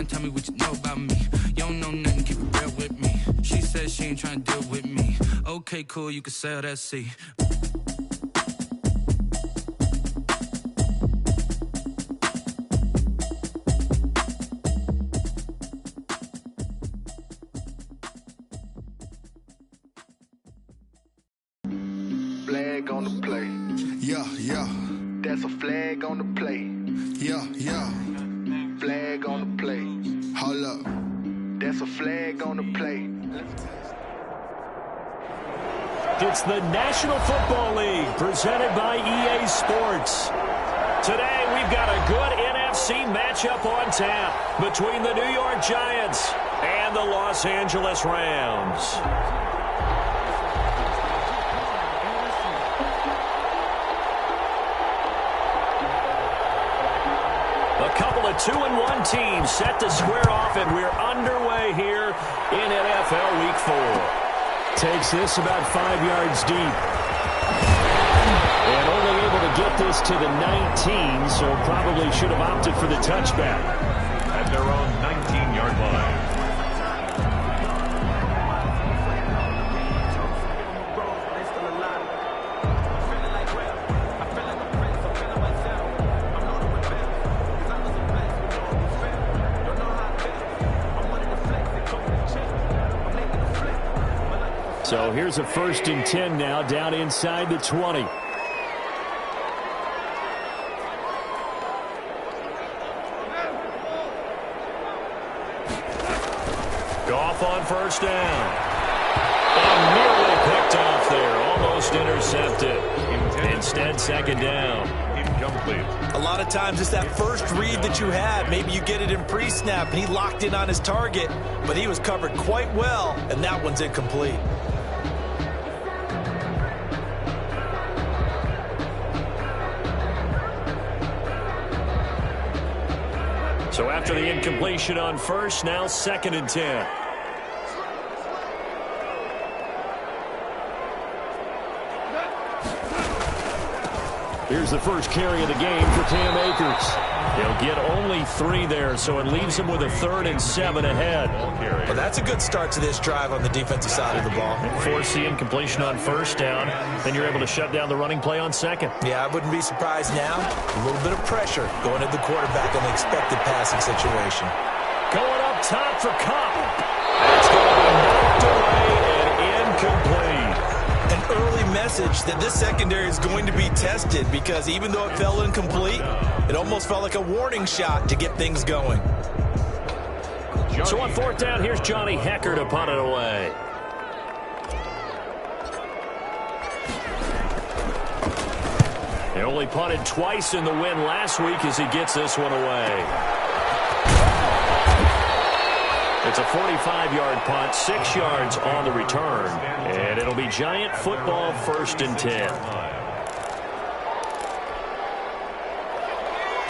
tell me what you know about me. You don't know nothing, keep it real with me. She said she ain't trying to deal with me. Okay, cool, you can sail that sea. Flag on the play. Yeah, yeah. That's a flag on the play. Yeah, yeah. Flag on the play. Hold up. That's a flag on the play. It's the National Football League presented by EA Sports. Today we've got a good NFC matchup on tap between the New York Giants and the Los Angeles Rams. A couple of 2-1 teams set to square off, and we're underway here in NFL Week 4. Takes this about 5 yards deep. And only able to get this to the 19, so probably should have opted for the touchback. At their own 19-yard line. So here's a 1st and 10 now, down inside the 20. Goff on 1st down. And nearly picked off there, almost intercepted. Instead, 2nd down. Incomplete. A lot of times it's that first read that you have. Maybe you get it in pre-snap, and he locked in on his target, but he was covered quite well, and that one's incomplete. So after the incompletion on 1st, now 2nd and 10. Here's the first carry of the game for Cam Akers. He'll get only 3 there, so it leaves him with a 3rd and 7 ahead. Well, that's a good start to this drive on the defensive side of the ball. Force the incompletion on 1st down, then you're able to shut down the running play on 2nd. Yeah, I wouldn't be surprised now. A little bit of pressure going at the quarterback in the expected passing situation. Going up top for Cup. That's going to be knocked away and incomplete. An early message that this secondary is going to be tested, because even though it fell incomplete, it almost felt like a warning shot to get things going. So on 4th down, here's Johnny Hecker to punt it away. He only punted twice in the win last week as he gets this one away. It's a 45-yard punt, 6 yards on the return, and it'll be Giant football 1st and 10.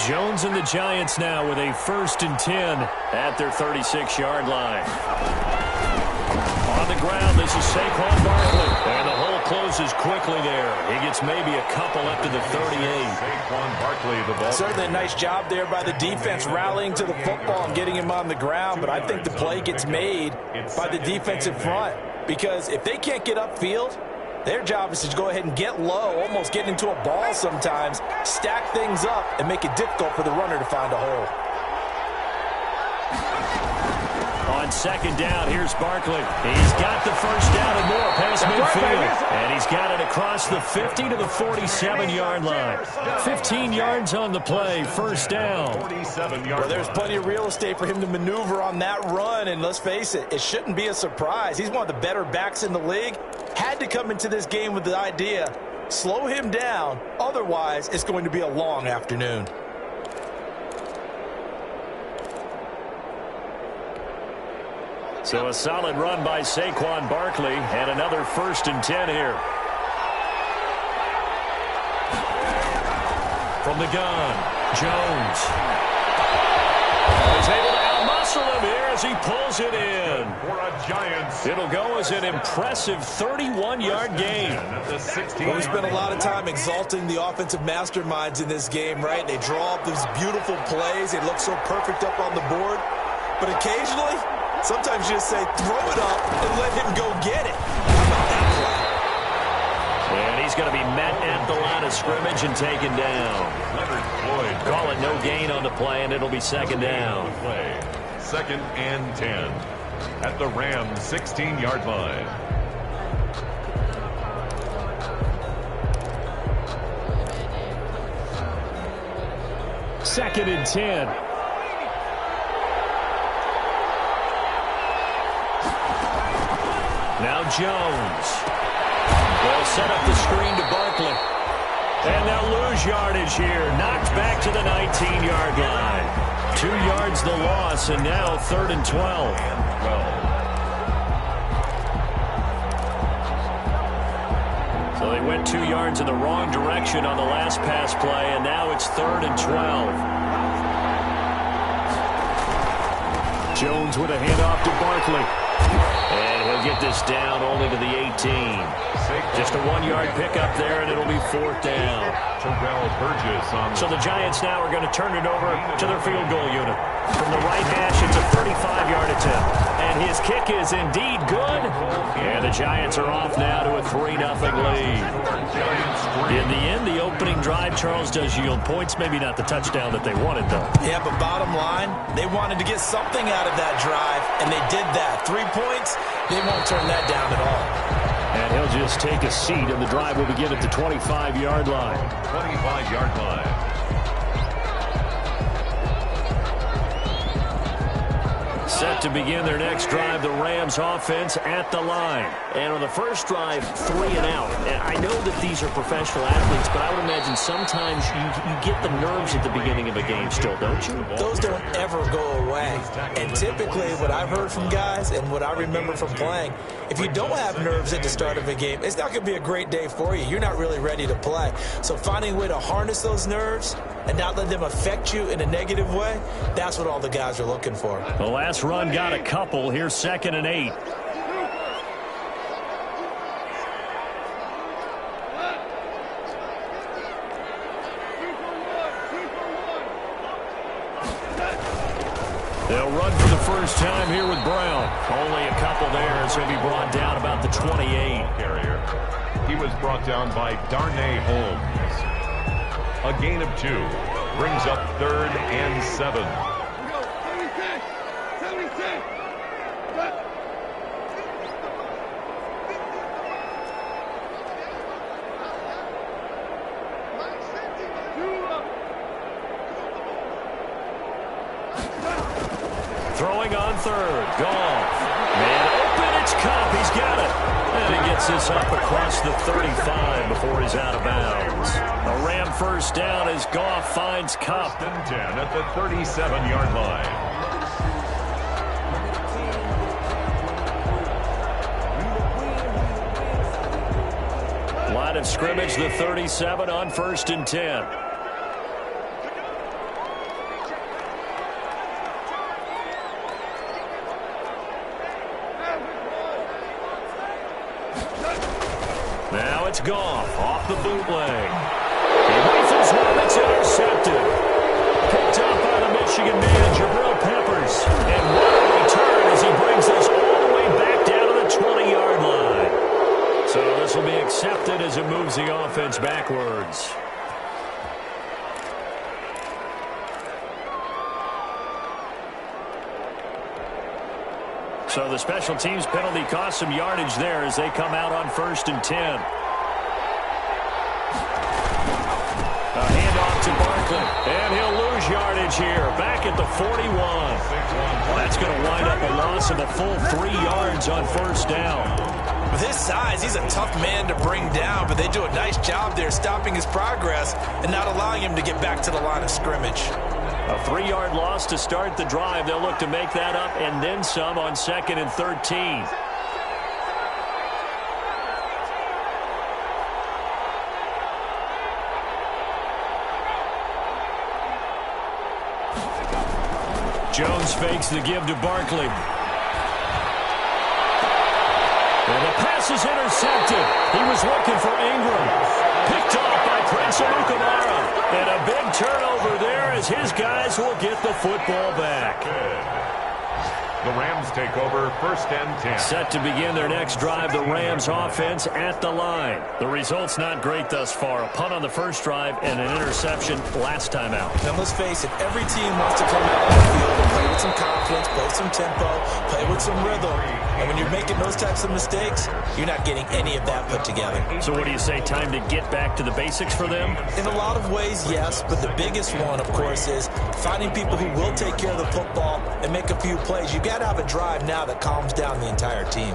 Jones and the Giants now with a 1st and 10 at their 36-yard line. On the ground, this is Saquon Barkley, and the hole closes quickly there. He gets maybe a couple up to the 38. Saquon Barkley, the ball. Certainly a nice job there by the defense rallying to the football and getting him on the ground, but I think the play gets made by the defensive front, because if they can't get upfield, their job is to go ahead and get low, almost get into a ball sometimes, stack things up, and make it difficult for the runner to find a hole. On 2nd down, here's Barkley. He's got the 1st down and more past midfield. And he's got it across the 50 to the 47-yard line. 15 yards on the play, 1st down. Well, there's plenty of real estate for him to maneuver on that run, and let's face it, it shouldn't be a surprise. He's one of the better backs in the league. Had to come into this game with the idea, slow him down, otherwise it's going to be a long afternoon. So a solid run by Saquon Barkley, and another 1st and 10 here. From the gun, Jones. He's able to outmuscle him here as he pulls it in. For a Giants. It'll go as an impressive 31-yard gain. Well, we spent a lot of time exalting the offensive masterminds in this game, right? They draw up these beautiful plays. They look so perfect up on the board. but occasionally, sometimes you just say, throw it up and let him go get it. How about that play? And he's going to be met at the line of scrimmage and taken down. Leonard Floyd. Call it no gain on the play, and it'll be second down. Play. 2nd and 10 at the Rams 16-yard line. Second and 10. Now Jones. They'll set up the screen to Barkley. And they'll lose yardage here. Knocked back to the 19-yard line. 2 yards the loss, and now 3rd and 12. So they went 2 yards in the wrong direction on the last pass play, and now it's 3rd and 12. Jones with a handoff to Barkley. And he'll get this down only to the 18. Just a 1-yard pickup there, and it'll be 4th down. So the Giants now are going to turn it over to their field goal unit. From the right hash, it's a 35-yard attempt. And his kick is indeed good. And the Giants are off now to a 3-0 lead. In the end, the opening drive, Charles, does yield points. Maybe not the touchdown that they wanted, though. Yeah, but bottom line, they wanted to get something out of that drive, and they did that. 3 points, they won't turn that down at all. And he'll just take a seat, and the drive will begin at the 25-yard line. 25-yard line. Set to begin their next drive, the Rams offense at the line. And on the first drive, 3 and out. And I know that these are professional athletes, but I would imagine sometimes you get the nerves at the beginning of a game still, don't you? Those don't ever go away. And typically what I've heard from guys and what I remember from playing, if you don't have nerves at the start of a game, it's not going to be a great day for you. You're not really ready to play. So finding a way to harness those nerves and not let them affect you in a negative way, that's what all the guys are looking for. The last run got a couple. Here's 2nd and 8. They'll run for the first time here with Brown. Only a couple there, so he'll be brought down about the 28. Carrier. He was brought down by Darnay Holmes. A gain of 2 brings up 3rd and 7. Throwing on 3rd. Goff. Man open. It's Cup. He's got it. And he gets this up across the 35 before he's out of bounds. A Ram first down as Goff finds Cup. 10 at the 37-yard line. Line of scrimmage, the 37 on 1st and 10. Now it's Goff off the bootleg. He rifles one, it's intercepted. Picked up by the Michigan man, Jabril Peppers. And what a return as he brings this all the way back down to the 20-yard line. So this will be accepted as it moves the offense backwards. So the special teams penalty cost some yardage there as they come out on 1st and 10. A handoff to Barkley, and he'll lose yardage here. Back at the 41. That's going to wind up a loss of a full 3 yards on 1st down. With his size, he's a tough man to bring down, but they do a nice job there stopping his progress and not allowing him to get back to the line of scrimmage. A 3-yard loss to start the drive. They'll look to make that up and then some on 2nd and 13. Jones fakes the give to Barkley. And the pass is intercepted. He was looking for Ingram. Picked off by Prince Amukamara. And a big turnover there as his guys will get the football back. The Rams take over 1st and 10. Set to begin their next drive, the Rams offense at the line. The result's not great thus far. A punt on the first drive and an interception last time out. Now let's face it, every team wants to come out on the field and play with some confidence, play with some tempo, play with some rhythm. And when you're making those types of mistakes, you're not getting any of that put together. So what do you say, time to get back to the basics for them? In a lot of ways, yes, but the biggest one, of course, is finding people who will take care of the football and make a few plays. You got to have a drive now that calms down the entire team.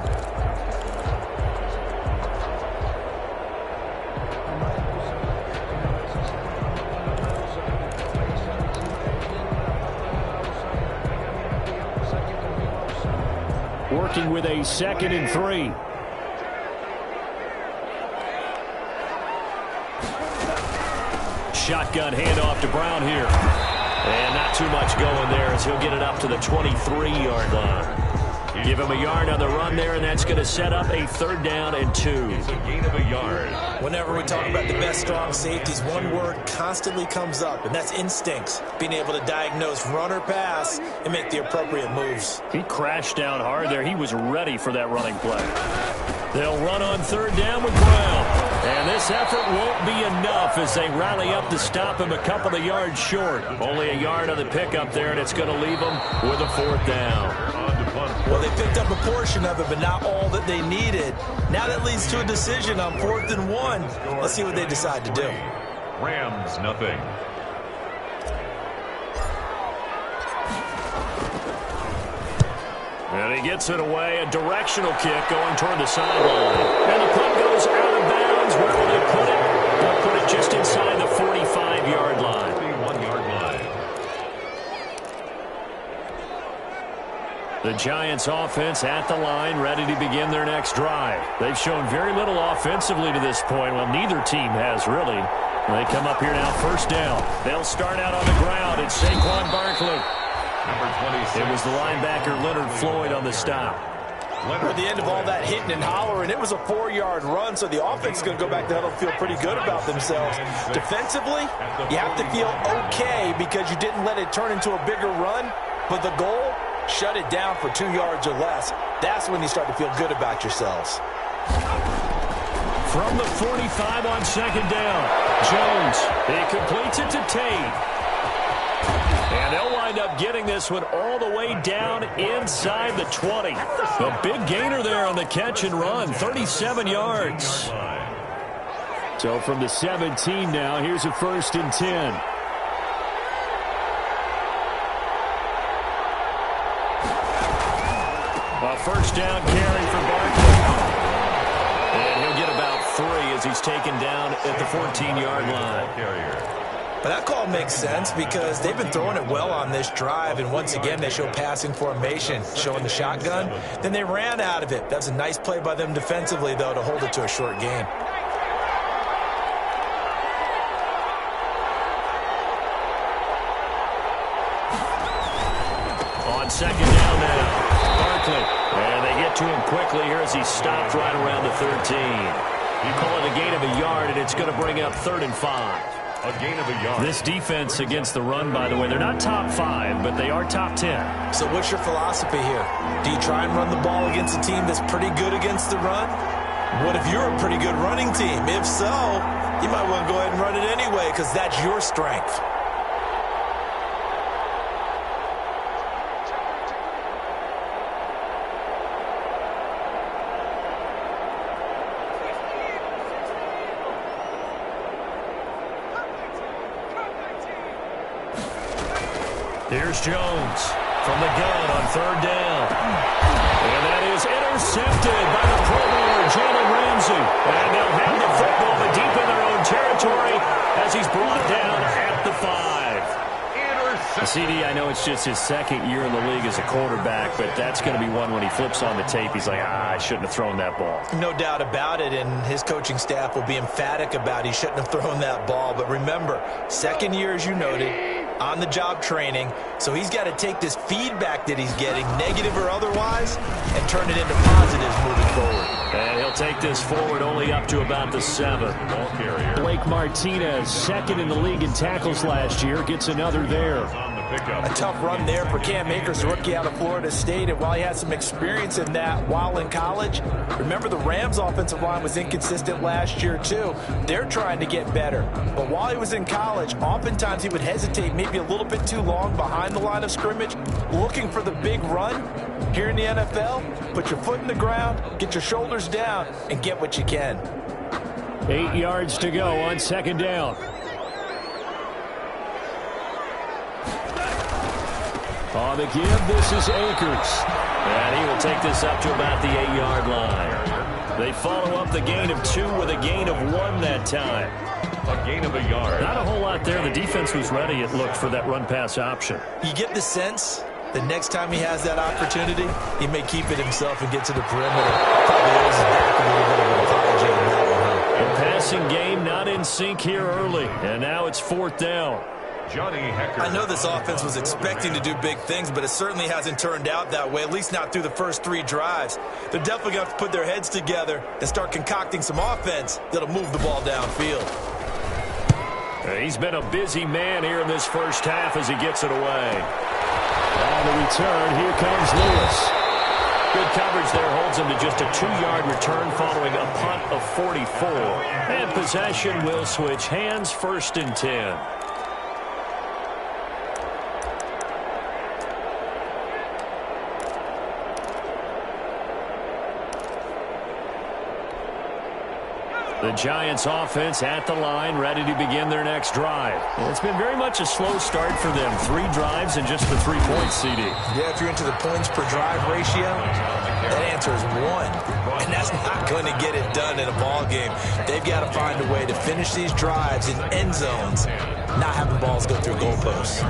Working with a 2nd and 3. Shotgun handoff to Brown here. And not too much going there as he'll get it up to the 23-yard line. Give him a yard on the run there, and that's going to set up a 3rd down and 2. It's a gain of a yard. Whenever we talk about the best strong safeties, one word constantly comes up, and that's instincts. Being able to diagnose run or pass and make the appropriate moves. He crashed down hard there. He was ready for that running play. They'll run on 3rd down with Brown. And this effort won't be enough as they rally up to stop him a couple of yards short. Only a yard on the pickup there, and it's going to leave them with a 4th down. Well, they picked up a portion of it, but not all that they needed. Now that leads to a decision on 4th and 1. Let's see what they decide to do. Rams, nothing. And he gets it away, a directional kick going toward the sideline. And the punt goes out of bounds. Where will they put it? They'll put it just inside the 45-yard line. 41-yard line. The Giants offense at the line, ready to begin their next drive. They've shown very little offensively to this point. Well, neither team has really. They come up here now, 1st down. They'll start out on the ground. It's Saquon Barkley. Number 26. It was the linebacker Leonard Floyd on the stop. At the end of all that hitting and hollering, it was a 4-yard run, so the offense is going to go back to huddle and feel pretty good about themselves. Defensively, you have to feel okay because you didn't let it turn into a bigger run, but the goal, shut it down for 2 yards or less. That's when you start to feel good about yourselves. From the 45 on 2nd down, Jones, he completes it to Tate. And they'll wind up getting this one all the way down inside the 20. A big gainer there on the catch and run, 37 yards. So from the 17 now, here's a 1st and 10. A 1st down carry for Barkley. And he'll get about 3 as he's taken down at the 14-yard line. But that call makes sense because they've been throwing it well on this drive, and once again they show passing formation, showing the shotgun. Then they ran out of it. That's a nice play by them defensively, though, to hold it to a short gain. On 2nd down now, Barkley. And they get to him quickly here as he stopped right around the 13. You call it a gain of a yard, and it's going to bring up 3rd and 5. A gain of a yard. This defense against the run, by the way, they're not top 5, but they are top 10. So what's your philosophy here? Do you try and run the ball against a team that's pretty good against the run? What if you're a pretty good running team? If so, you might want to go ahead and run it anyway because that's your strength. Here's Jones from the gun on 3rd down. And that is intercepted by the Pro Bowler, Jalen Ramsey. And they'll have the football but deep in their own territory as he's brought down at the 5. CD, I know it's just his 2nd year in the league as a quarterback, but that's going to be one when he flips on the tape. He's like, I shouldn't have thrown that ball. No doubt about it, and his coaching staff will be emphatic about he shouldn't have thrown that ball. But remember, 2nd year, as you noted, on-the-job training, so he's got to take this feedback that he's getting, negative or otherwise, and turn it into positives moving forward. And he'll take this forward only up to about the 7. Blake Martinez, 2nd in the league in tackles last year, gets another there. pickup. A tough run there for Cam Akers, rookie out of Florida State. And while he had some experience in that while in college, remember the Rams' offensive line was inconsistent last year too. They're trying to get better. But while he was in college, oftentimes he would hesitate maybe a little bit too long behind the line of scrimmage, looking for the big run. Here in the NFL, put your foot in the ground, get your shoulders down, and get what you can. 8 yards to go on second down. On the give, this is Akers. And he will take this up to about the 8-yard line. They follow up the gain of 2 with a gain of 1 that time. A gain of a yard. Not a whole lot there. The defense was ready, it looked, for that run-pass option. You get the sense the next time he has that opportunity, he may keep it himself and get to the perimeter. Probably owes his back a little bit of an apology on that one. The passing game not in sync here early, and now it's 4th down. Johnny Hecker. I know this offense was expecting to do big things, but it certainly hasn't turned out that way, at least not through the first 3 drives. They're definitely going to have to put their heads together and start concocting some offense that'll move the ball downfield. He's been a busy man here in this first half as he gets it away. On the return, here comes Lewis. Good coverage there holds him to just a 2-yard return following a punt of 44. And possession will switch hands, 1st and 10. The Giants offense at the line, ready to begin their next drive. It's been very much a slow start for them. 3 drives and just the 3 points, CD. Yeah, if you're into the points per drive ratio, that answer is 1. And that's not going to get it done in a ball game. They've got to find a way to finish these drives in end zones, not having balls go through goalposts.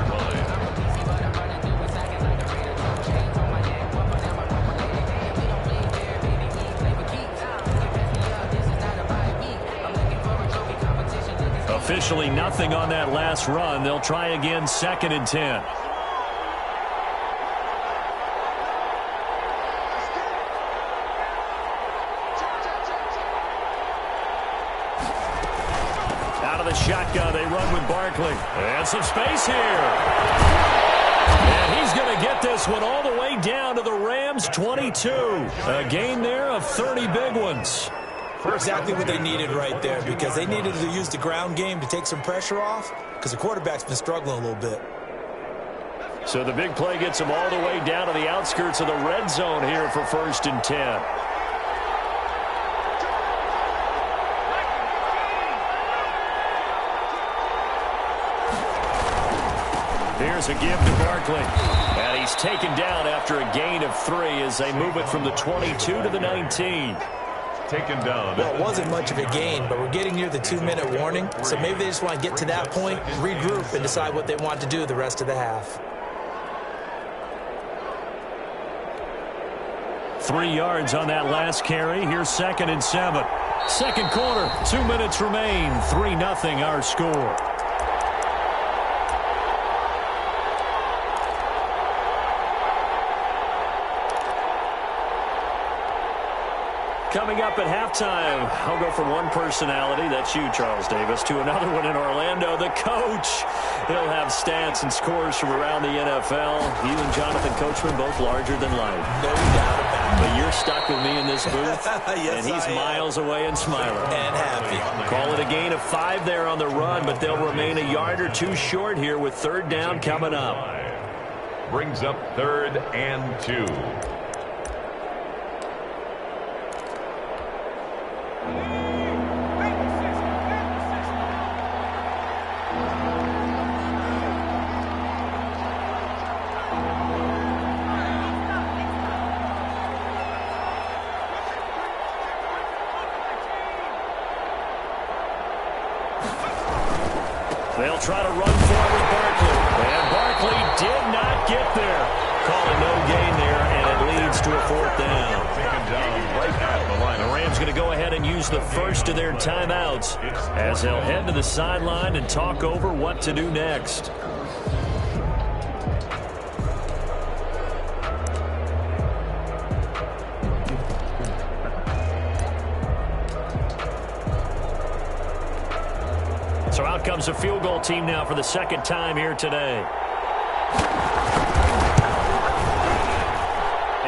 Officially nothing on that last run. They'll try again, 2nd and 10. Out of the shotgun, they run with Barkley. And some space here. And he's going to get this one all the way down to the Rams' 22. A gain there of 30 big ones. Exactly what they needed right there, because they needed to use the ground game to take some pressure off, because the quarterback's been struggling a little bit. So the big play gets them all the way down to the outskirts of the red zone here for 1st and 10. Here's a give to Barkley. And he's taken down after a gain of 3 as they move it from the 22 to the 19. Taken down. Well, it wasn't much of a gain, but we're getting near the 2-minute warning, so maybe they just want to get to that point, regroup, and decide what they want to do the rest of the half. 3 yards on that last carry. Here's 2nd and 7. Second quarter, 2 minutes remain. 3-0 our score. Coming up at halftime, I'll go from one personality, that's you, Charles Davis, to another one in Orlando, the coach. He'll have stats and scores from around the NFL. You and Jonathan Coachman, both larger than life. No doubt about it. But you're stuck with me in this booth, Yes, and he's miles away and smiling. And happy. Call it a gain of 5 there on the run, but they'll remain a yard or 2 short here with 3rd down coming up. Brings up 3rd and 2. They'll try to run for it with Barkley. And Barkley did not get there. Calling no gain there, and it leads to a 4th down. Taken down right at the line. The Rams going to go ahead and use the first of their timeouts as they'll head to the sideline and talk over what to do next. So out comes a field goal team now for the 2nd time here today.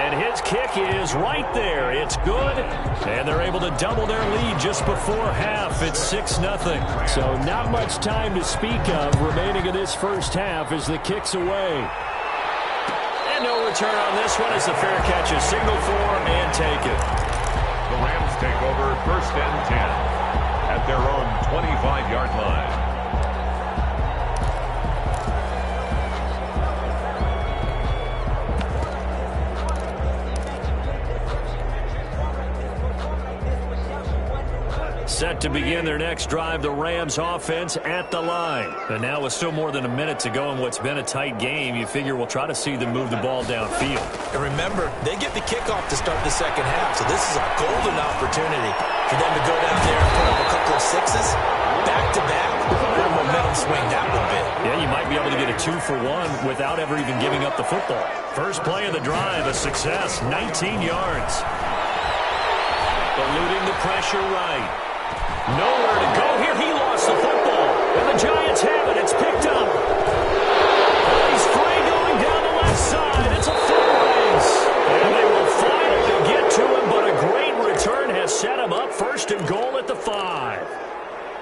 And his kick is right there. It's good. And they're able to double their lead just before half. It's 6-0. So not much time to speak of remaining in this first half as the kick's away. And no return on this one as the fair catch is signaled for and taken. The Rams take over 1st and 10 at their own 25-yard line. Set to begin their next drive, the Rams offense at the line. And now with still more than a minute to go in what's been a tight game, you figure we'll try to see them move the ball downfield. And remember, they get the kickoff to start the second half, so this is a golden opportunity for them to go down there and put up a couple of sixes, back-to-back. What a momentum swing that would be. Yeah, you might be able to get a 2-for-1 without ever even giving up the football. First play of the drive, a success, 19 yards. Eluding the pressure right. Nowhere to go here. He lost the football. And the Giants have it. It's picked up. And he's free going down the left side. It's a full race. And they will finally get to him, but a great return has set him up 1st and goal at the 5.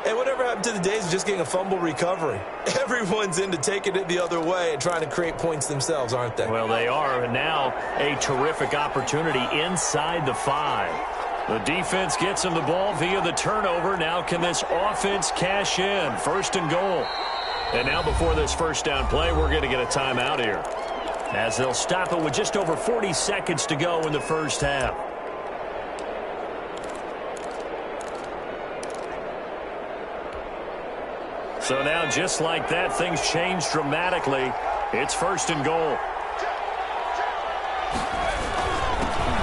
Hey, whatever happened to the days of just getting a fumble recovery? Everyone's into taking it the other way and trying to create points themselves, aren't they? Well, they are. And now a terrific opportunity inside the 5. The defense gets him the ball via the turnover. Now can this offense cash in? 1st and goal. And now before this first down play, we're going to get a timeout here, as they'll stop it with just over 40 seconds to go in the first half. So now just like that, things change dramatically. It's 1st and goal.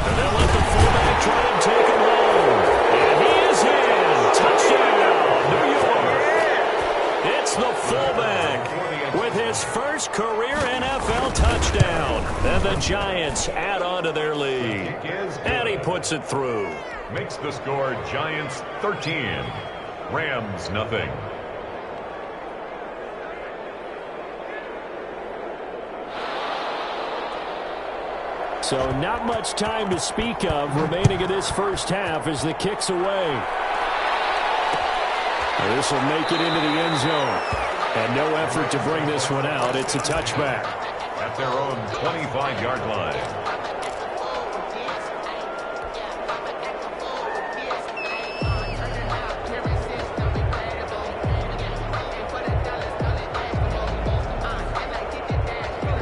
And they'll let the fullback try and take him home. And he is in. Touchdown, New York. It's the fullback with his first career NFL touchdown. And the Giants add on to their lead. And he puts it through. Makes the score Giants 13, Rams nothing. So not much time to speak of remaining in this first half as the kick's away. This will make it into the end zone. And no effort to bring this one out. It's a touchback. At their own 25-yard line.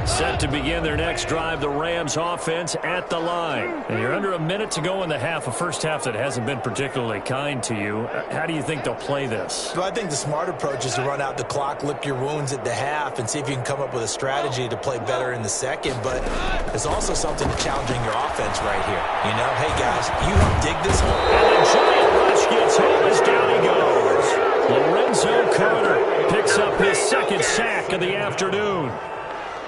Set to begin their next drive, the Rams offense at the line. And you're under a minute to go in the half, a first half that hasn't been particularly kind to you. How do you think they'll play this? Well, I think the smart approach is to run out the clock, lick your wounds at the half, and see if you can come up with a strategy to play better in the second. But there's also something challenging your offense right here. You know, hey, guys, you help dig this hole. And the giant rush gets home as down he goes. Lorenzo Carter picks up his second sack of the afternoon.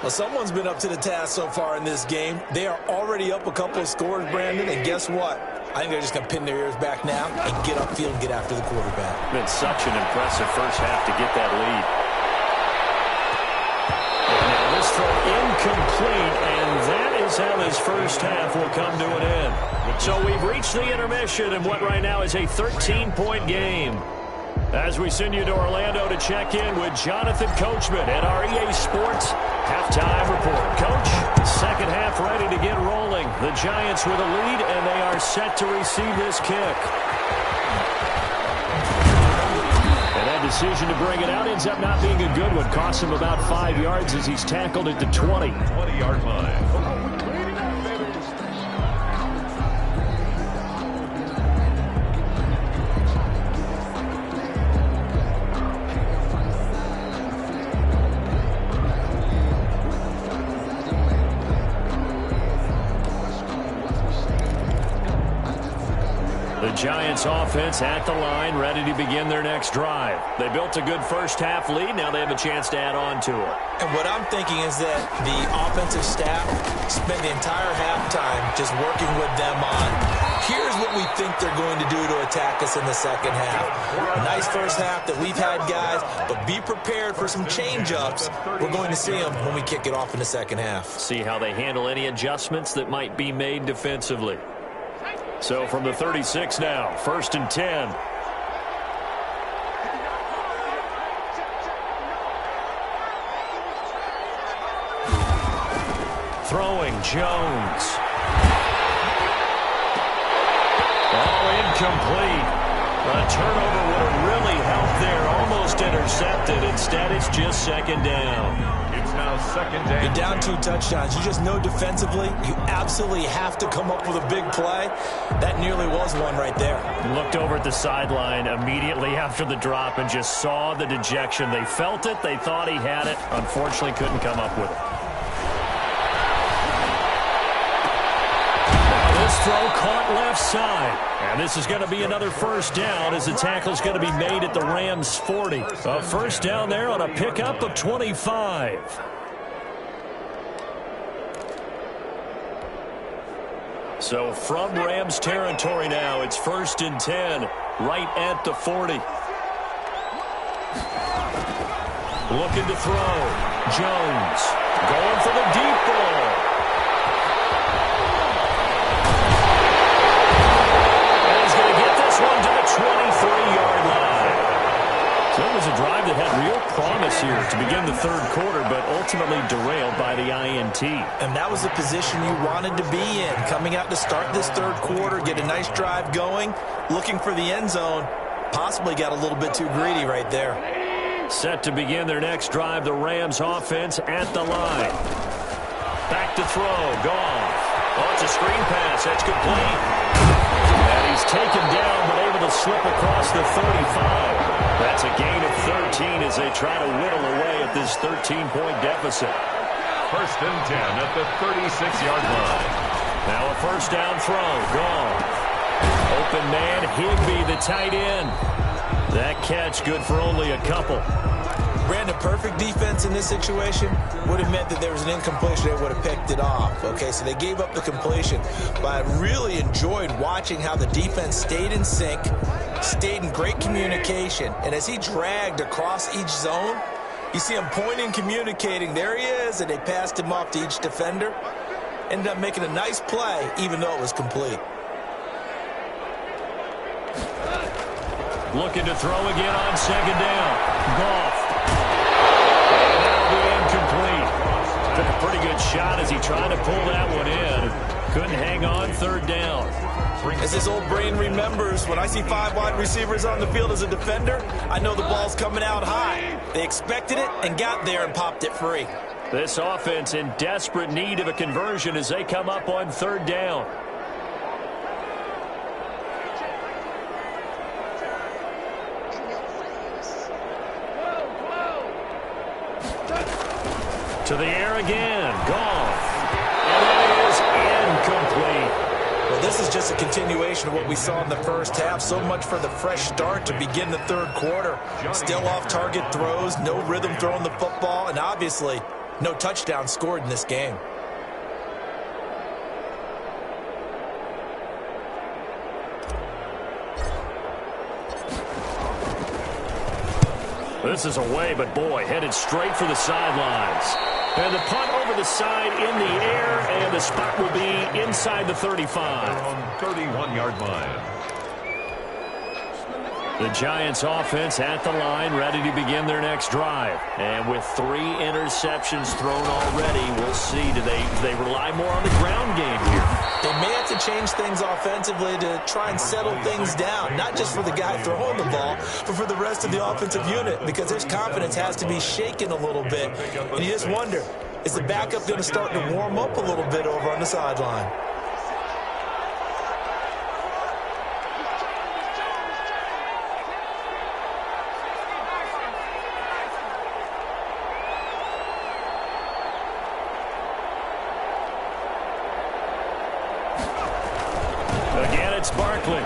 Well, someone's been up to the task so far in this game. They are already up a couple of scores, Brandon, and guess what? I think they're just going to pin their ears back now and get upfield and get after the quarterback. Been such an impressive first half to get that lead. Now this throw incomplete, and that is how this first half will come to an end. So we've reached the intermission in what right now is a 13-point game. As we send you to Orlando to check in with Jonathan Coachman at our EA Sports Halftime Report. Coach, second half ready to get rolling. The Giants with a lead, and they are set to receive this kick. And that decision to bring it out ends up not being a good one. Costs him about 5 yards as he's tackled at the 20. 20-yard line. The The Giants offense at the line, ready to begin their next drive. They built a good first-half lead. Now they have a chance to add on to it. And what I'm thinking is that the offensive staff spent the entire halftime just working with them on, here's what we think they're going to do to attack us in the second half. A nice first half that we've had, guys, but be prepared for some change-ups. We're going to see them when we kick it off in the second half. See how they handle any adjustments that might be made defensively. So from the 36 now, 1st and 10. Throwing Jones. Oh, incomplete. A turnover would have really helped there. Almost intercepted. Instead, it's just second down. It's now second down. You're down 2 touchdowns. You just know defensively you absolutely have to come up with a big play. That nearly was one right there. Looked over at the sideline immediately after the drop and just saw the dejection. They felt it. They thought he had it. Unfortunately, couldn't come up with it. Throw caught left side. And this is going to be another first down as the tackle's going to be made at the Rams' 40. A first down there on a pickup of 25. So from Rams territory now, it's 1st and 10, right at the 40. Looking to throw. Jones going for the deep ball. One to the 23-yard line. So it was a drive that had real promise here to begin the third quarter, but ultimately derailed by the INT. And that was the position you wanted to be in. Coming out to start this third quarter, get a nice drive going, looking for the end zone. Possibly got a little bit too greedy right there. Set to begin their next drive, the Rams offense at the line. Back to throw, Goff. Oh, it's a screen pass. That's complete. And he's taken down, but able to slip across the 35. That's a gain of 13 as they try to whittle away at this 13-point deficit. 1st and 10 at the 36-yard line. Now a first down throw. Gone. Open man, Higbee, the tight end. That catch good for only a couple. Brandon, perfect defense in this situation would have meant that there was an incompletion. They would have picked it off. Okay, so they gave up the completion. But I really enjoyed watching how the defense stayed in sync, stayed in great communication. And as he dragged across each zone, you see him pointing, communicating. There he is, and they passed him off to each defender. Ended up making a nice play, even though it was complete. Looking to throw again on second down. Goff. Took a pretty good shot as he tried to pull that one in. Couldn't hang on, third down. As his old brain remembers, when I see 5 wide receivers on the field as a defender, I know the ball's coming out high. They expected it and got there and popped it free. This offense in desperate need of a conversion as they come up on third down. To the air again. Gone. And that is incomplete. Well, this is just a continuation of what we saw in the first half. So much for the fresh start to begin the third quarter. Still off-target throws, no rhythm throwing the football, and obviously no touchdown scored in this game. This is away, but boy, headed straight for the sidelines. And the punt over the side in the air, and the spot will be inside the 35. On 31-yard line. The Giants offense at the line, ready to begin their next drive. And with 3 interceptions thrown already, we'll see. Do they rely more on the ground game here? They may have to change things offensively to try and settle things down, not just for the guy throwing the ball, but for the rest of the offensive unit, because his confidence has to be shaken a little bit. And you just wonder, is the backup going to start to warm up a little bit over on the sideline? Again, it's Barkley.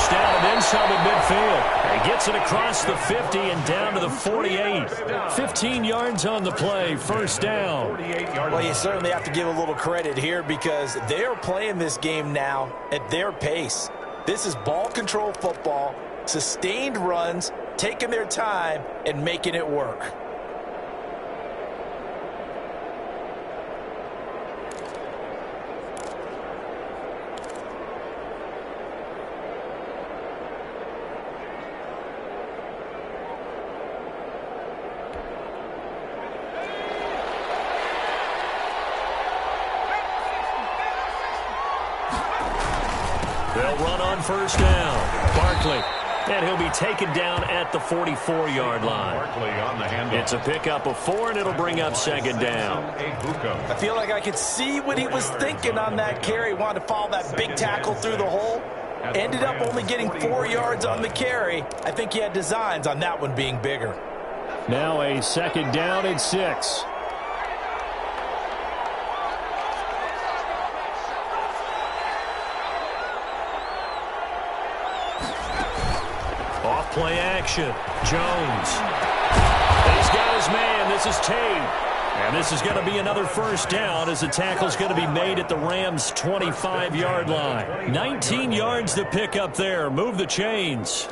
first down and then some at midfield. He gets it across the 50 and down to the 48. 15 yards on the play, first down. Well, you certainly have to give a little credit here because they are playing this game now at their pace. This is ball control football, sustained runs, taking their time and making it work. They'll run on first down. Barkley. And he'll be taken down at the 44-yard line. Barkley on the handoff. It's a pickup of 4, and it'll bring up second down. I feel like I could see what he was thinking on that carry. Wanted to follow that big tackle through the hole. Ended up only getting 4 yards on the carry. I think he had designs on that one being bigger. Now a second down and 6. Off-play action. Jones. He's got his man. This is Tate. And this is going to be another first down as the tackle's going to be made at the Rams' 25-yard line. 19 yards to pick up there. Move the chains.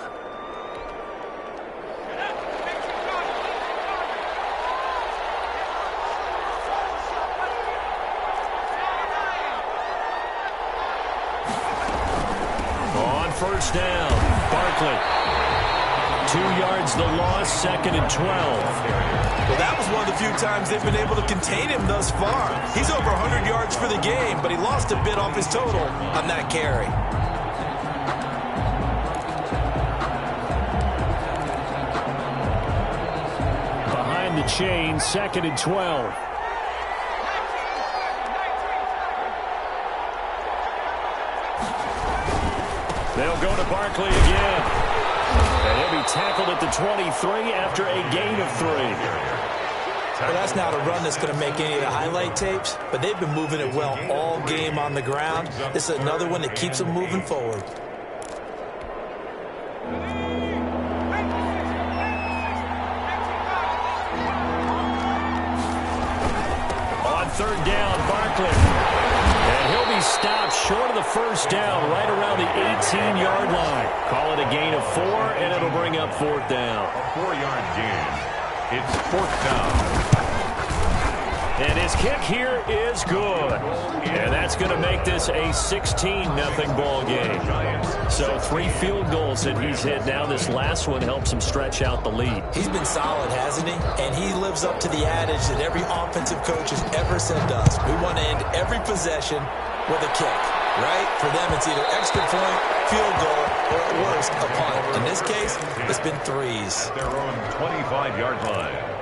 On first down, Barkley. 2 yards the loss, second and 12. Well, that was one of the few times they've been able to contain him thus far. He's over 100 yards for the game, but he lost a bit off his total on that carry. Behind the chain, second and 12. They'll go to Barkley again. And he'll be tackled at the 23 after a gain of 3. Well, that's not a run that's going to make any of the highlight tapes, but they've been moving it well all game on the ground. This is another one that keeps them moving forward. On third down, Barkley. And he'll be stopped short of the first down right around the 18-yard line. Call it a gain of 4, and it'll bring up fourth down. A 4-yard gain. It's fourth down. And his kick here is good. And that's going to make this a 16-0 ball game. So 3 field goals that he's hit now. This last one helps him stretch out the lead. He's been solid, hasn't he? And he lives up to the adage that every offensive coach has ever said to us. We want to end every possession with a kick, right? For them, it's either extra point, field goal, or at worst, a punt. In this case, it's been 3s. At their own 25-yard line.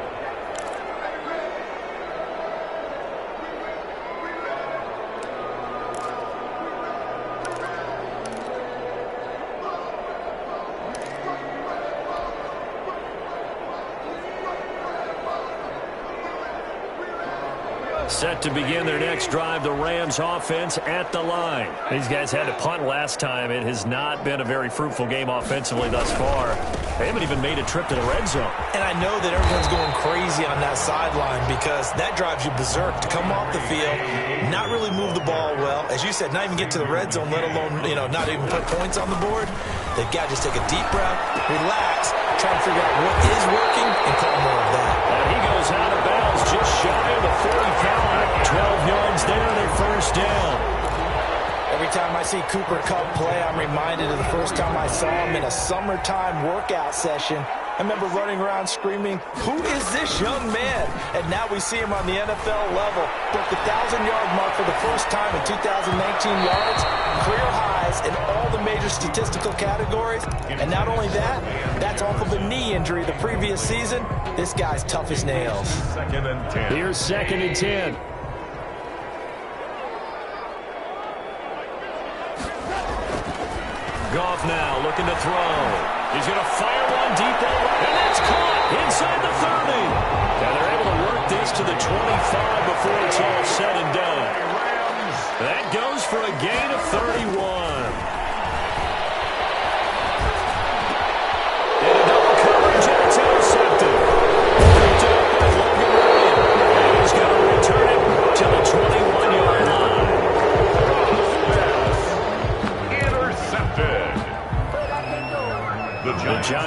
Set to begin their next drive, the Rams offense at the line. These guys had to punt last time. It has not been a very fruitful game offensively thus far. They haven't even made a trip to the red zone. And I know that everyone's going crazy on that sideline because that drives you berserk to come off the field, not really move the ball well. As you said, not even get to the red zone, let alone, not even put points on the board. They've got to just take a deep breath, relax, try to figure out what is working, and call more of that. And he goes out of bounds just shy of the 45. 12 yards there, their first down. Every time I see Cooper Kupp play, I'm reminded of the first time I saw him in a summertime workout session. I remember running around screaming, "Who is this young man?" And now we see him on the NFL level. Broke the 1,000-yard mark for the first time in 2019 yards, career highs in all the major statistical categories. And not only that, that's off of a knee injury the previous season. This guy's tough as nails. Second and 10. Here's second and 10. Goff now looking to throw. He's going to fire one deep over, and that's caught inside the 30. And they're able to work this to the 25 before it's all said and done. That goes for a gain of 31.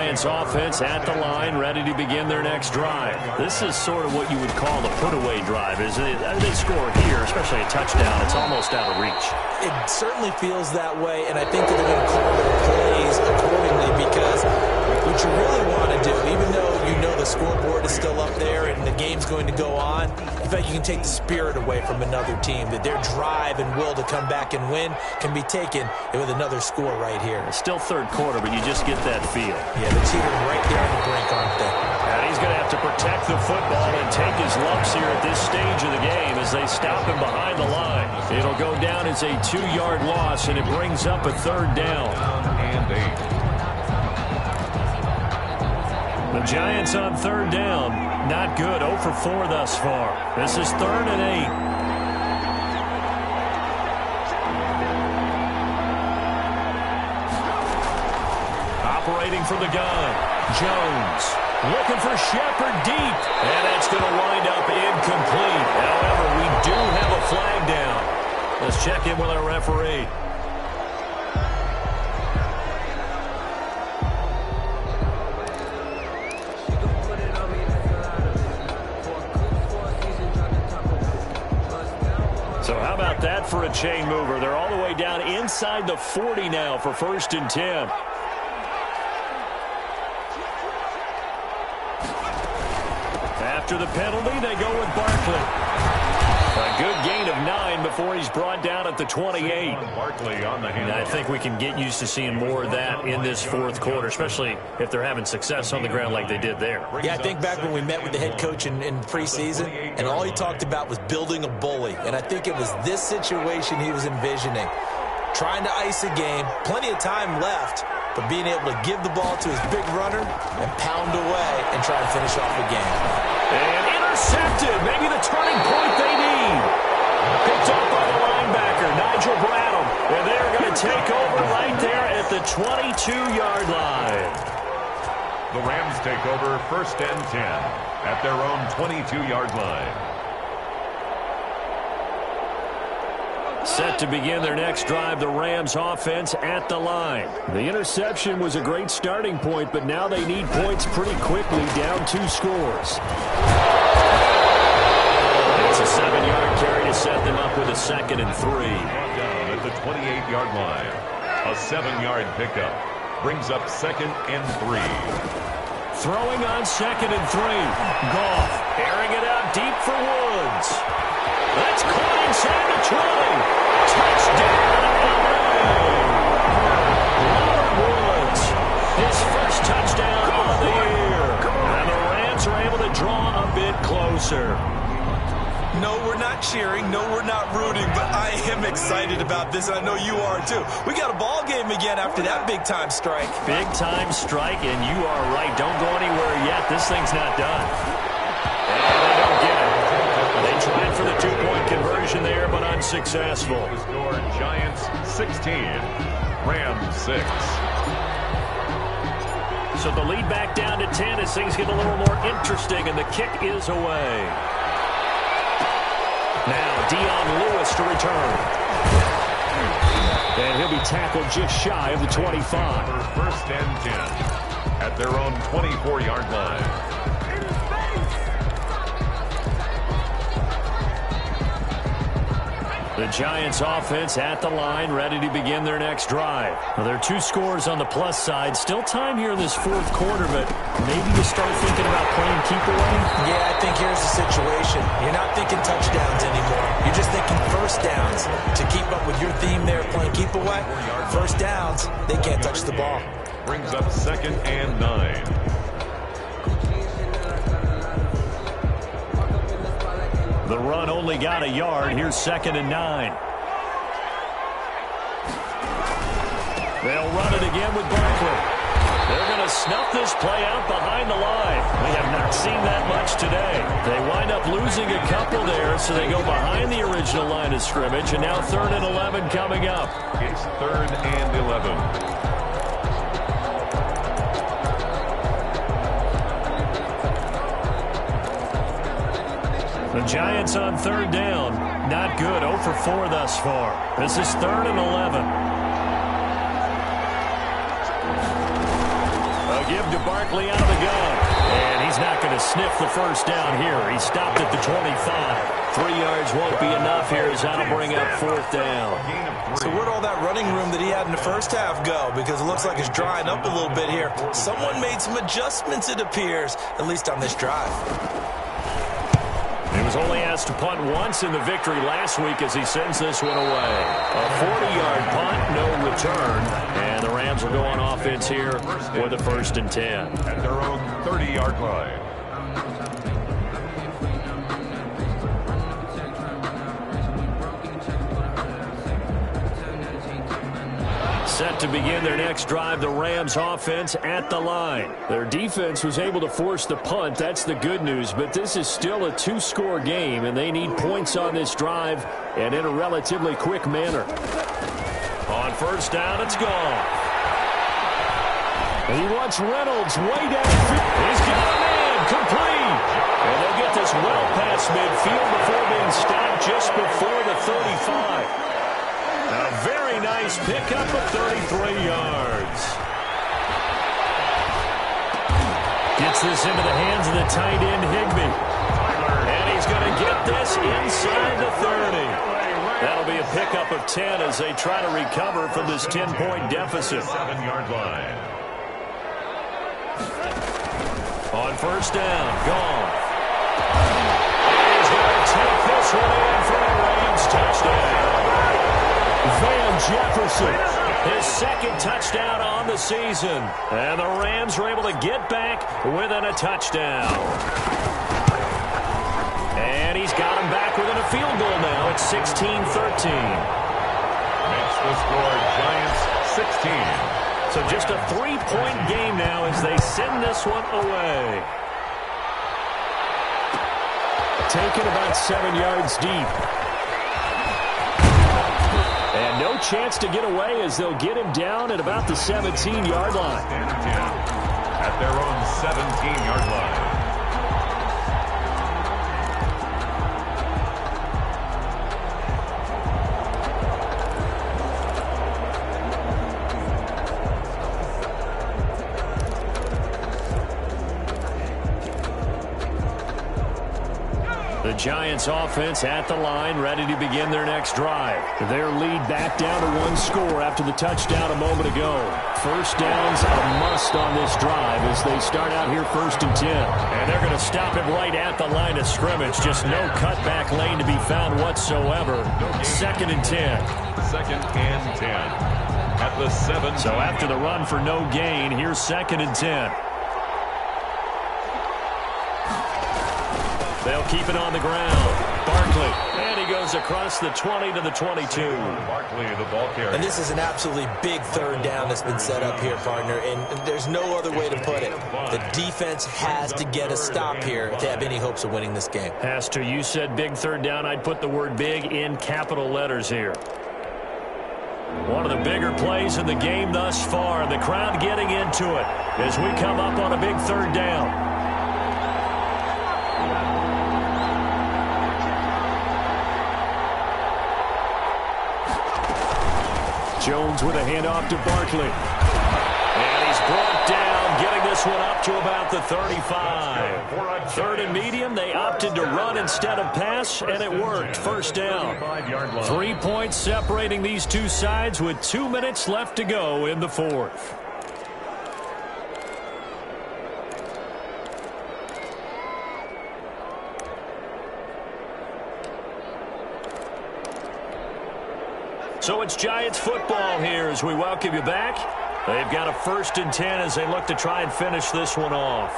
Giants offense at the line, ready to begin their next drive. This is sort of what you would call a put-away drive. Is they score here, especially a touchdown, it's almost out of reach. It certainly feels that way, and I think that they're going to call their plays accordingly, because what you really want to do, even though you know the scoreboard is still up there and the game's going to go on, in fact, you can take the spirit away from another team, that their drive and will to come back and win can be taken with another score right here. It's still third quarter, but you just get that feel. Yeah, they're teetering right there on the brink, aren't they? And he's going to have to protect the football and take his lumps here at this stage of the game as they stop him behind the line. It'll go down as a 2-yard loss, and it brings up a third down. And 8. The Giants on third down. Not good. 0 for 4 thus far. This is 3rd and 8. Operating from the gun. Jones looking for Shepard deep. And that's going to wind up incomplete. However, we do have a flag down. Let's check in with our referee. So how about that for a chain mover? They're all the way down inside the 40 now for 1st and 10. After the penalty, they go with Barkley. A good gain of 9 before he's brought down at the 28. Barkley on the And I think we can get used to seeing more of that in this 4th quarter, especially if they're having success on the ground like they did there. Yeah, I think back when we met with the head coach in preseason, and all he talked about was building a bully. And I think it was this situation he was envisioning. Trying to ice a game, plenty of time left, but being able to give the ball to his big runner and pound away and try to finish off the game. And intercepted. Maybe the turning point they need. Picked up by the linebacker, Nigel Bradham. And they're going to take over right there at the 22-yard line. The Rams take over 1st and 10 at their own 22-yard line. Set to begin their next drive, the Rams offense at the line. The interception was a great starting point, but now they need points pretty quickly, down 2 scores. It's a 7-yard carry to set them up with a 2nd and 3. Down at the 28-yard line. A 7-yard pickup brings up 2nd and 3. Throwing on 2nd and 3. Goff airing it out deep for Woods. That's caught inside the 20. Touchdown, LA! Robert Woods, his first touchdown of the year. And the Rams are able to draw a bit closer. No, we're not cheering. No, we're not rooting. But I am excited about this. I know you are, too. We got a ball game again after that big-time strike. Big-time strike, and you are right. Don't go anywhere yet. This thing's not done. And they don't get it. They tried for the 2-point conversion there, but unsuccessful. The score, Giants 16, Rams 6. So the lead back down to 10 as things get a little more interesting, and the kick is away. Now Dion Lewis to return. And he'll be tackled just shy of the 25. For 1st and 10 at their own 24-yard line. The Giants offense at the line, ready to begin their next drive. Well, there are 2 scores on the plus side. Still time here in this 4th quarter, but maybe you start thinking about playing keep away? Yeah, I think here's the situation. You're not thinking touchdowns anymore. You're just thinking first downs. To keep up with your theme there, playing keep away, first downs, they can't touch the ball. Brings up 2nd and 9. The run only got a yard. Here's 2nd and 9. They'll run it again with Barkley. They're going to snuff this play out behind the line. We have not seen that much today. They wind up losing a couple there, so they go behind the original line of scrimmage, and now 3rd and 11 coming up. It's 3rd and 11. The Giants on 3rd down. Not good. 0 for 4 thus far. This is 3rd and 11. A give to Barkley out of the gun. And he's not going to sniff the first down here. He stopped at the 25. 3 yards won't be enough here as that'll bring up 4th down. So where'd all that running room that he had in the first half go? Because it looks like it's drying up a little bit here. Someone made some adjustments, it appears, at least on this drive. He was only asked to punt once in the victory last week as he sends this one away. A 40-yard punt, no return. And the Rams will go on offense here with a 1st and 10. At their own 30-yard line. Set to begin their next drive, the Rams offense at the line. Their defense was able to force the punt. That's the good news, but this is still a 2-score game, and they need points on this drive and in a relatively quick manner. On 1st down, it's gone. He wants Reynolds way downfield. He's got a man, complete. And they'll get this well past midfield before being stopped just before the 35. A very nice pickup of 33 yards. Gets this into the hands of the tight end, Higbee. And he's going to get this inside the 30. That'll be a pickup of 10 as they try to recover from this 10-point deficit. 7-yard line. On 1st down, gone. And he's going to take this one in for a Rams touchdown. Van Jefferson, his 2nd touchdown on the season. And the Rams were able to get back within a touchdown. And he's got him back within a field goal now. It's 16-13. Makes the score Giants 16. So just a 3-point game now as they send this one away. Taken about 7 yards deep. And no chance to get away as they'll get him down at about the 17-yard line. At their own 17-yard line. The Giants offense at the line, ready to begin their next drive. Their lead back down to 1 score after the touchdown a moment ago. 1st down's a must on this drive as they start out here 1st and 10. And they're going to stop him right at the line of scrimmage. Just no cutback lane to be found whatsoever. 2nd and 10. 2nd and 10. At the 7. So after the run for no gain, here's 2nd and 10. They'll keep it on the ground. Barkley. And he goes across the 20 to the 22. Barkley, the ball carrier. And this is an absolutely big 3rd down that's been set up here, partner. And there's no other way to put it. The defense has to get a stop here if they have any hopes of winning this game. Pastor, you said big 3rd down. I'd put the word big in capital letters here. One of the bigger plays in the game thus far. The crowd getting into it as we come up on a big 3rd down. Jones with a handoff to Barkley. And he's brought down, getting this one up to about the 35. 3rd and medium, they opted to run instead of pass, and it worked. 1st down. 3 points separating these two sides with 2 minutes left to go in the 4th. So it's Giants football here as we welcome you back. They've got a 1st and 10 as they look to try and finish this one off.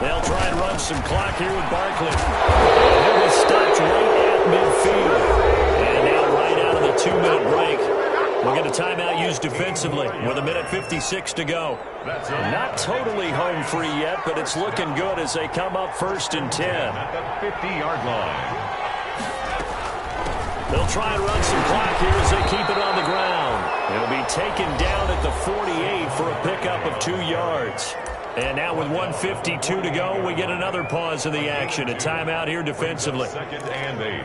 They'll try and run some clock here with Barkley. And it was stopped right at midfield. And now right out of the 2-minute break. We'll get a timeout used defensively with 1:56 to go. Not totally home free yet, but it's looking good as they come up 1st and 10. At the 50-yard line. They'll try and run some clock here as they keep it on the ground. It'll be taken down at the 48 for a pickup of 2 yards. And now with 1:52 to go, we get another pause in the action. A timeout here defensively. 2nd and 8.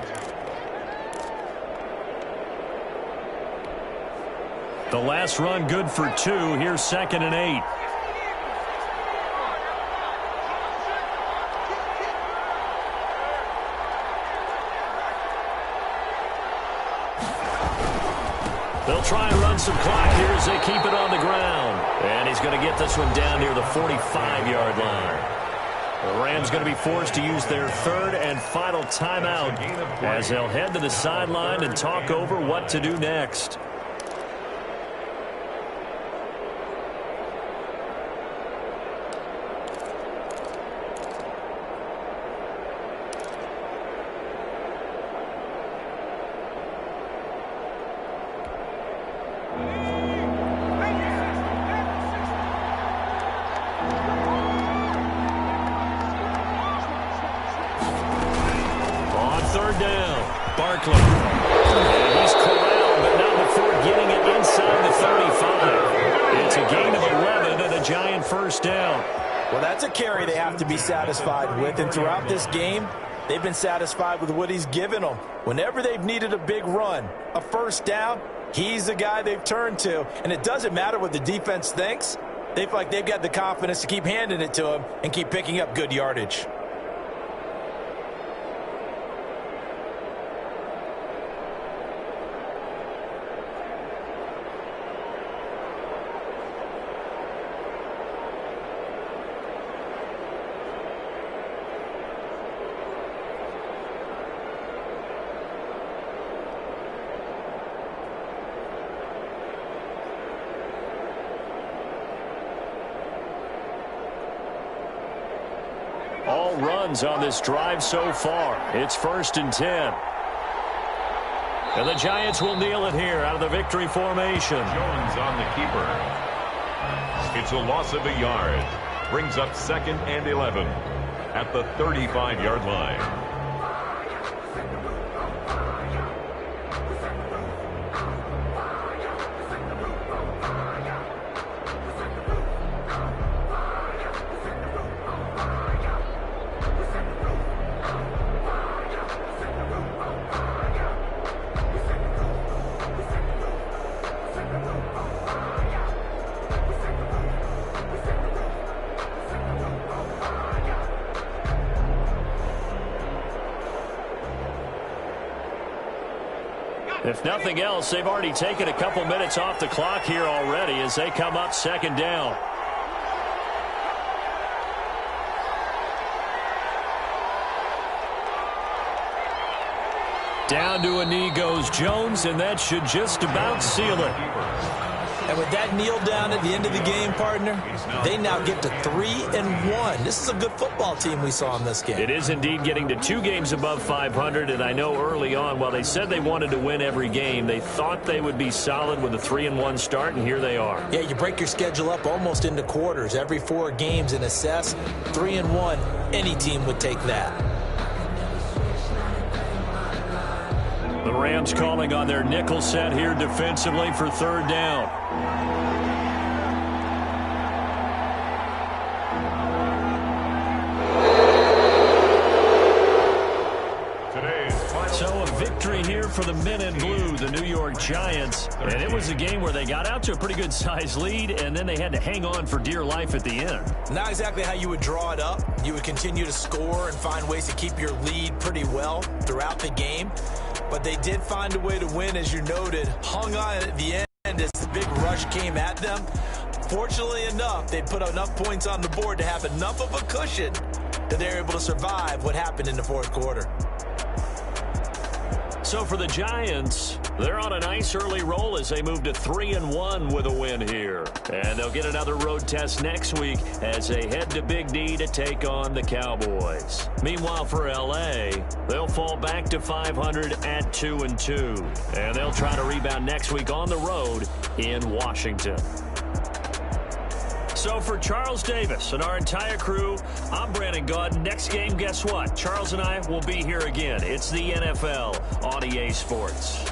The last run good for 2. Here's 2nd and 8. They'll try and run some clock here as they keep it on the ground. And he's going to get this one down near the 45-yard line. The Rams going to be forced to use their 3rd and final timeout as they'll head to the sideline and talk over what to do next. And he's corralled, but not before getting it inside the 35. It's a gain of 11 and a giant first down. Well, that's a carry they have to be satisfied with, and throughout this game, they've been satisfied with what he's given them. Whenever they've needed a big run, a first down, he's the guy they've turned to. And it doesn't matter what the defense thinks. They feel like they've got the confidence to keep handing it to him and keep picking up good yardage. All runs on this drive so far. It's 1st and 10. And the Giants will kneel it here out of the victory formation. Jones on the keeper. It's a loss of a yard. Brings up 2nd and 11 at the 35-yard line. If nothing else, they've already taken a couple minutes off the clock here already as they come up 2nd down. Down to a knee goes Jones, and that should just about seal it. And with that kneel down at the end of the game, partner, they now get to 3-1. This is a good football team we saw in this game. It is indeed getting to 2 games above 500, and I know early on, while they said they wanted to win every game, they thought they would be solid with a 3-1 start, and here they are. Yeah, you break your schedule up almost into quarters, every 4 games, and assess 3-1. Any team would take that. The Rams calling on their nickel set here defensively for 3rd down. So a victory here for the men in blue, the New York Giants. And it was a game where they got out to a pretty good size lead, and then they had to hang on for dear life at the end. Not exactly how you would draw it up. You would continue to score and find ways to keep your lead pretty well throughout the game. But they did find a way to win, as you noted. Hung on at the end as the big rush came at them. Fortunately enough, they put enough points on the board to have enough of a cushion that they're able to survive what happened in the 4th quarter. So for the Giants, they're on a nice early roll as they move to 3-1 with a win here. And they'll get another road test next week as they head to Big D to take on the Cowboys. Meanwhile, for L.A., they'll fall back to 500 at 2-2. And they'll try to rebound next week on the road in Washington. So for Charles Davis and our entire crew, I'm Brandon Gaudin. Next game, guess what? Charles and I will be here again. It's the NFL on EA Sports.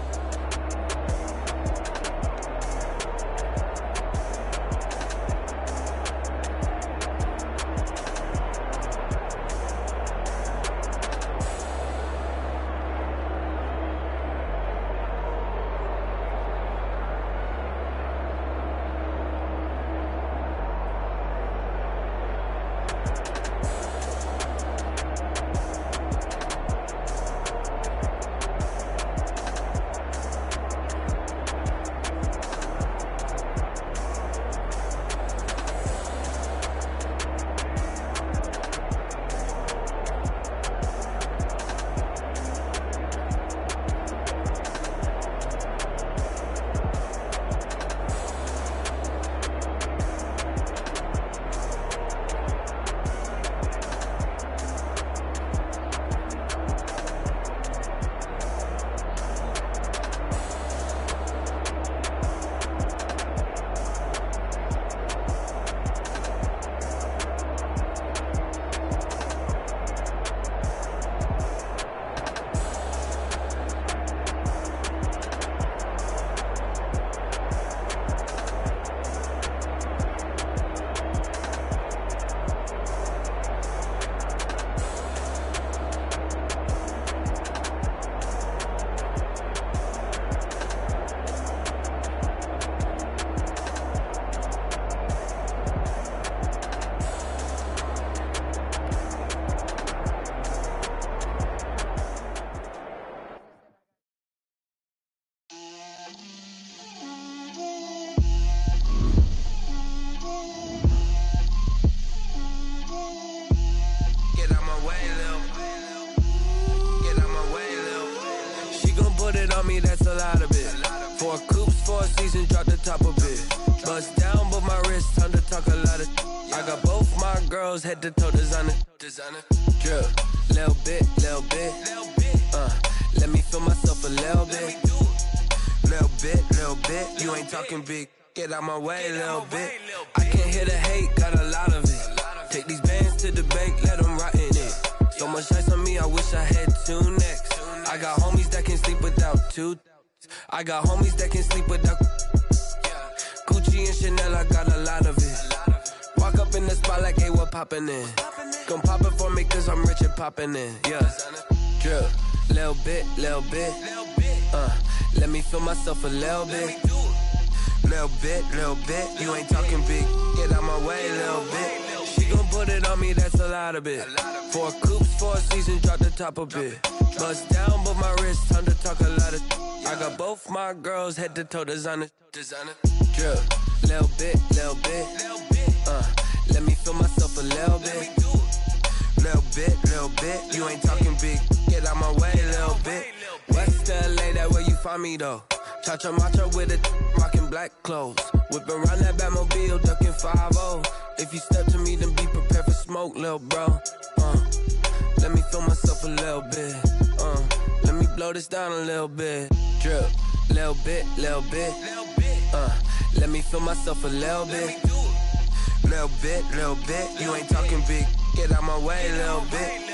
me, that's a lot of it. 4 coops, 4 seasons, drop the top of it. Bust down, but my wrist, time to talk a lot of. I got both my girls, head to toe designer. Drip, little bit. Let me feel myself a little bit. Little bit. You ain't talking big. Get out my way, little bit. I can't hear the hate, got a lot of it. Take these bands to the bank, let them rot in it. So much ice on me, I wish I had 2 necks. I got homies that can sleep without 2. I got homies that can sleep without Gucci and Chanel, I got a lot of it. Walk up in the spot like, hey, what poppin' in? Gon' pop it for me cause I'm rich and poppin' in, yeah. Drip, little bit. Let me feel myself a little bit. Little bit. You ain't talking big. Get out my way, little bit. She gon' put it on me, that's a lot of it. 4 coops, 4 seasons, drop the top a bit. Bust down, but my wrist, time to talk a lot of. I got both my girls, head to toe designer. Drip, little bit. Let me feel myself a little bit. Little bit. You ain't talking big. Get out my way, little bit. West LA, that where you find me though. Cha-cha matcha with it, rockin' black clothes. Whippin' around that Batmobile, duckin' 5-0. If you step to me, then be prepared for smoke, lil' bro. Let me feel myself a little bit. Let me blow this down a little bit. Drip, little bit. Let me feel myself a little bit. Little bit. You ain't talking big. Get out my way, little bit.